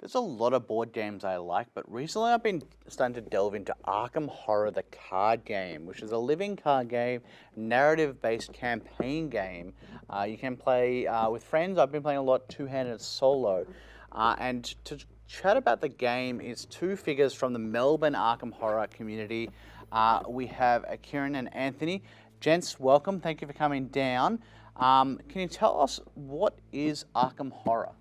There's a lot of board games I like, but recently I've been starting to delve into Arkham Horror, the card game, which is a living card game, narrative-based campaign game. You can play with friends. I've been playing a lot two-handed solo. And to chat about the game is two figures from the Melbourne Arkham Horror community. We have Kieran and Anthony. Gents, welcome. Thank you for coming down. Can you tell us what is Arkham Horror?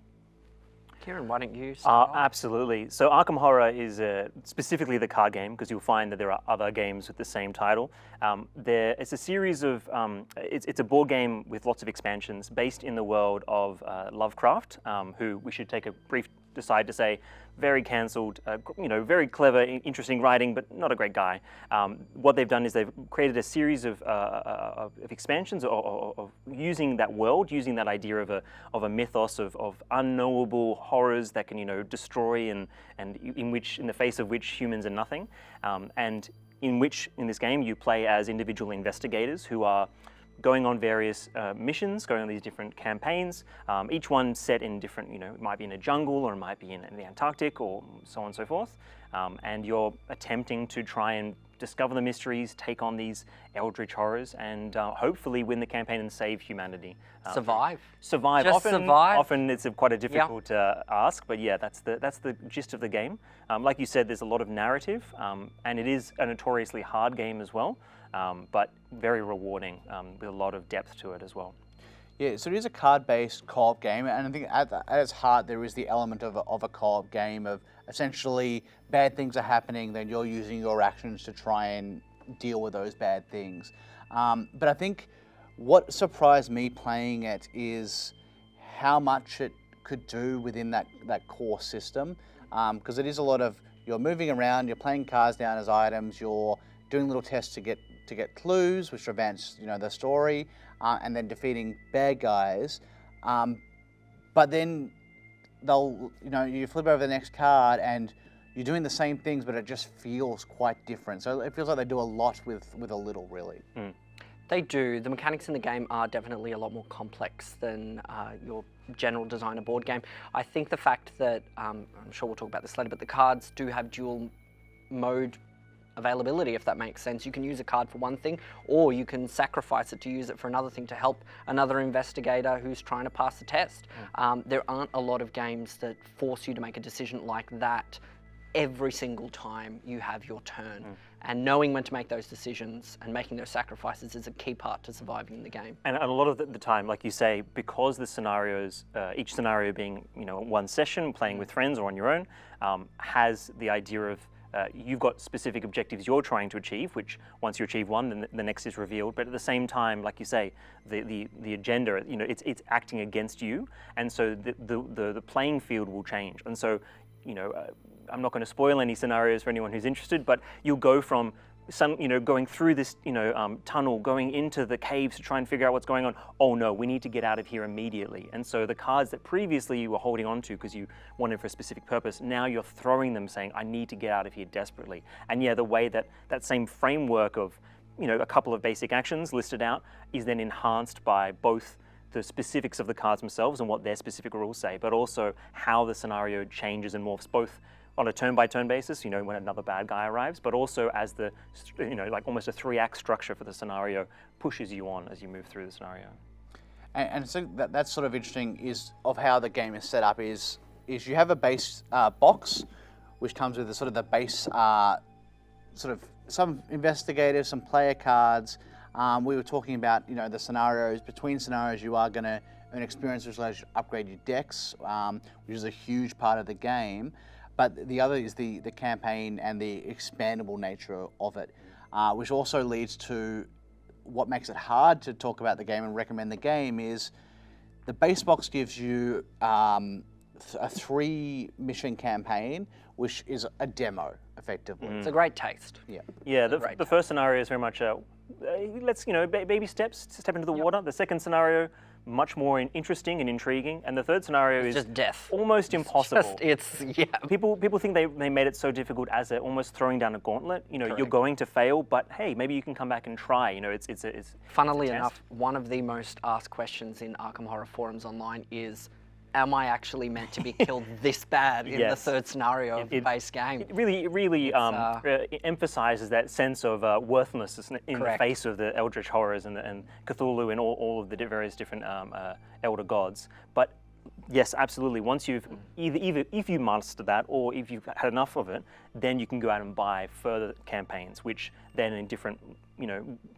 Kieran, why don't you start off? Absolutely. So Arkham Horror is specifically the card game, because you'll find that there are other games with the same title. It's a series of, it's a board game with lots of expansions based in the world of Lovecraft, who we should take a brief aside to say, very cancelled, very clever, interesting writing, but not a great guy. What they've done is they've created a series of expansions of using that world, using that idea of a mythos of unknowable horrors that can destroy and in the face of which humans are nothing, and in this game you play as individual investigators who are going on various missions, going on these different campaigns, each one set in different, it might be in a jungle or it might be in the Antarctic or so on and so forth. And you're attempting to try and discover the mysteries, take on these eldritch horrors, and hopefully win the campaign and save humanity. Survive. Survive. Just survive. Often it's quite a difficult ask, but yeah, that's the gist of the game. Like you said, there's a lot of narrative, and it is a notoriously hard game as well. But very rewarding with a lot of depth to it as well. Yeah, so it is a card-based co-op game, and I think at its heart there is the element of a co-op game of essentially bad things are happening, then you're using your actions to try and deal with those bad things. But I think what surprised me playing it is how much it could do within that core system, because it is a lot of, you're moving around, you're playing cards down as items, you're doing little tests to get clues, which advance the story, and then defeating bad guys. But then you flip over the next card and you're doing the same things, but it just feels quite different. So it feels like they do a lot with a little, really. Mm. They do. The mechanics in the game are definitely a lot more complex than your general designer board game. I think the fact that, I'm sure we'll talk about this later, but the cards do have dual mode availability, if that makes sense. You can use a card for one thing, or you can sacrifice it to use it for another thing to help another investigator who's trying to pass the test. There aren't a lot of games that force you to make a decision like that every single time you have your turn. And knowing when to make those decisions and making those sacrifices is a key part to surviving in the game. And a lot of the time, like you say, because the scenarios, each scenario being one session, playing with friends or on your own, has the idea of you've got specific objectives you're trying to achieve, which once you achieve one, then the next is revealed. But at the same time, like you say, the agenda, it's acting against you, and so the playing field will change. And so, I'm not going to spoil any scenarios for anyone who's interested, but you'll go from going through this, tunnel, going into the caves to try and figure out what's going on. Oh no, we need to get out of here immediately. And so the cards that previously you were holding on to because you wanted for a specific purpose, now you're throwing them saying, I need to get out of here desperately. And yeah, the way that same framework of, a couple of basic actions listed out is then enhanced by both the specifics of the cards themselves and what their specific rules say, but also how the scenario changes and morphs, both on a turn-by-turn basis, when another bad guy arrives, but also as the, like almost a 3-act structure for the scenario pushes you on as you move through the scenario. And so that's sort of interesting is of how the game is set up is you have a base box, which comes with the base sort of some investigators, some player cards. We were talking about, the scenarios. Between scenarios, you are going to earn experience, which allows you to upgrade your decks, which is a huge part of the game. But the other is the campaign and the expandable nature of it, which also leads to what makes it hard to talk about the game and recommend the game is the base box gives you a 3-mission campaign, which is a demo, effectively. It's a great taste. Yeah. Yeah, the first scenario is very much let's, baby steps, step into the water. The second scenario, much more interesting and intriguing, and the third scenario is just death, almost impossible. Yeah. People think they made it so difficult as they're almost throwing down a gauntlet. You're going to fail, but hey, maybe you can come back and try. Funnily enough, one of the most asked questions in Arkham Horror forums online is, am I actually meant to be killed this bad in the Yes. third scenario of the base game? It really it emphasizes that sense of worthlessness in the Correct. face of the Eldritch horrors and Cthulhu and all of the various different elder gods. But yes, absolutely. Once you've either if you master that or if you've had enough of it, then you can go out and buy further campaigns, which then in different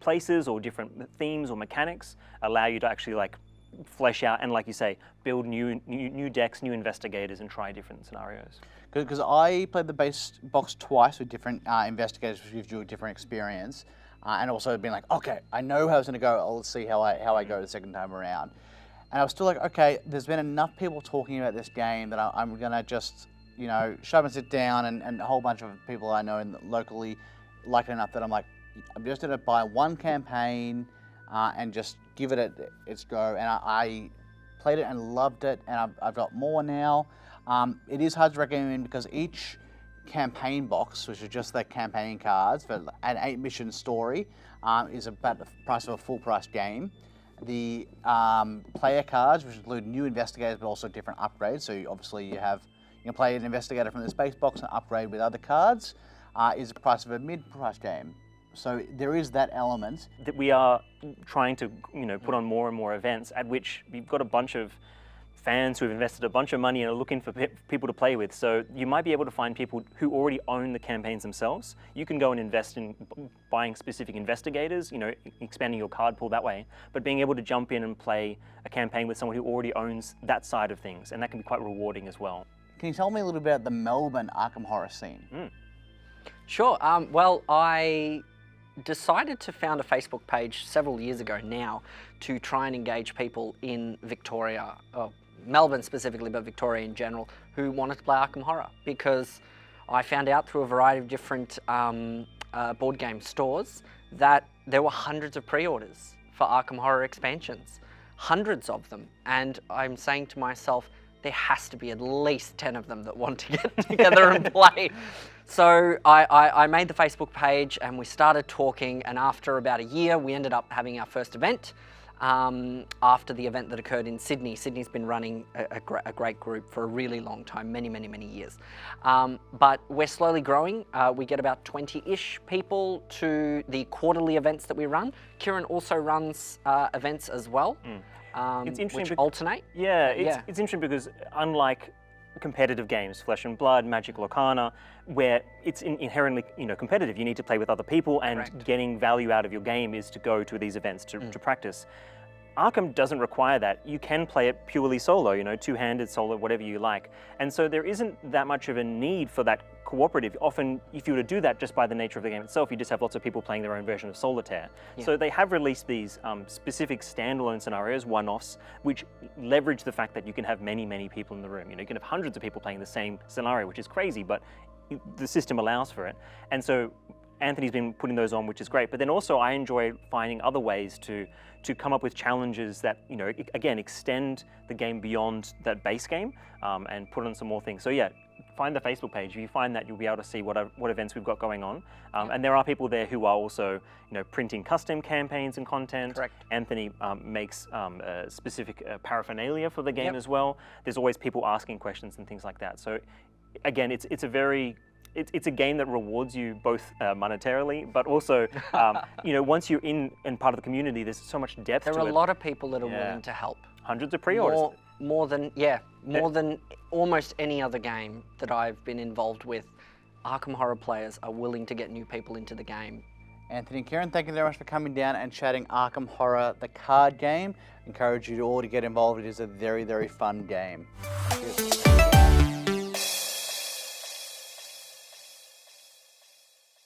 places or different themes or mechanics allow you to actually like flesh out and, like you say, build new decks, new investigators, and try different scenarios. Because I played the base box twice with different investigators, which gives you a different experience, and also been like, okay, I know how it's going to go. I'll see how I go the second time around. And I was still like, okay, there's been enough people talking about this game that I'm going to just, shut up and sit down, and a whole bunch of people I know locally like it enough that I'm like, I'm just going to buy one campaign and just give it its go. And I played it and loved it, and I've got more now. It is hard to recommend because each campaign box, which is just the campaign cards for an 8-mission story, is about the price of a full-price game. The player cards, which include new investigators but also different upgrades, so obviously you can play an investigator from this base box and upgrade with other cards, is the price of a mid-price game. So there is that element. That we are trying to put on more and more events at which we've got a bunch of fans who have invested a bunch of money and are looking for people to play with. So you might be able to find people who already own the campaigns themselves. You can go and invest in buying specific investigators, expanding your card pool that way, but being able to jump in and play a campaign with someone who already owns that side of things, and that can be quite rewarding as well. Can you tell me a little bit about the Melbourne Arkham Horror scene? Sure. Well, I decided to found a Facebook page several years ago now to try and engage people in Victoria, Melbourne specifically, but Victoria in general, who wanted to play Arkham Horror, because I found out through a variety of different board game stores that there were hundreds of pre-orders for Arkham Horror expansions, hundreds of them, and I'm saying to myself, there has to be at least 10 of them that want to get together and play. So I made the Facebook page and we started talking, and after about a year we ended up having our first event after the event that occurred in Sydney. Sydney's been running a great group for a really long time, many years. But we're slowly growing. We get about 20-ish people to the quarterly events that we run. Kieran also runs events as well. It's interesting which alternate. Yeah, it's interesting because unlike competitive games, Flesh and Blood, Magical Arcana, where it's inherently competitive, you need to play with other people, and Correct. Getting value out of your game is to go to these events to practice. Arkham doesn't require that. You can play it purely solo, two-handed solo, whatever you like. And so there isn't that much of a need for that cooperative. Often, if you were to do that just by the nature of the game itself, you just have lots of people playing their own version of Solitaire. Yeah. So they have released these specific standalone scenarios, one-offs, which leverage the fact that you can have many people in the room. You can have hundreds of people playing the same scenario, which is crazy, but the system allows for it. And so Anthony's been putting those on, which is great. But then also I enjoy finding other ways to come up with challenges that, again, extend the game beyond that base game and put on some more things. So yeah, find the Facebook page. If you find that, you'll be able to see what events we've got going on. And there are people there who are also, printing custom campaigns and content. Correct. Anthony makes specific paraphernalia for the game as well. There's always people asking questions and things like that. So again, it's a game that rewards you both monetarily, but also, once you're in and part of the community, there's so much depth to it. There are a lot of people that are willing to help. Hundreds of pre-orders. More than almost any other game that I've been involved with. Arkham Horror players are willing to get new people into the game. Anthony and Kieran, thank you very much for coming down and chatting Arkham Horror, the card game. Encourage you all to get involved. It is a very fun game. Cheers.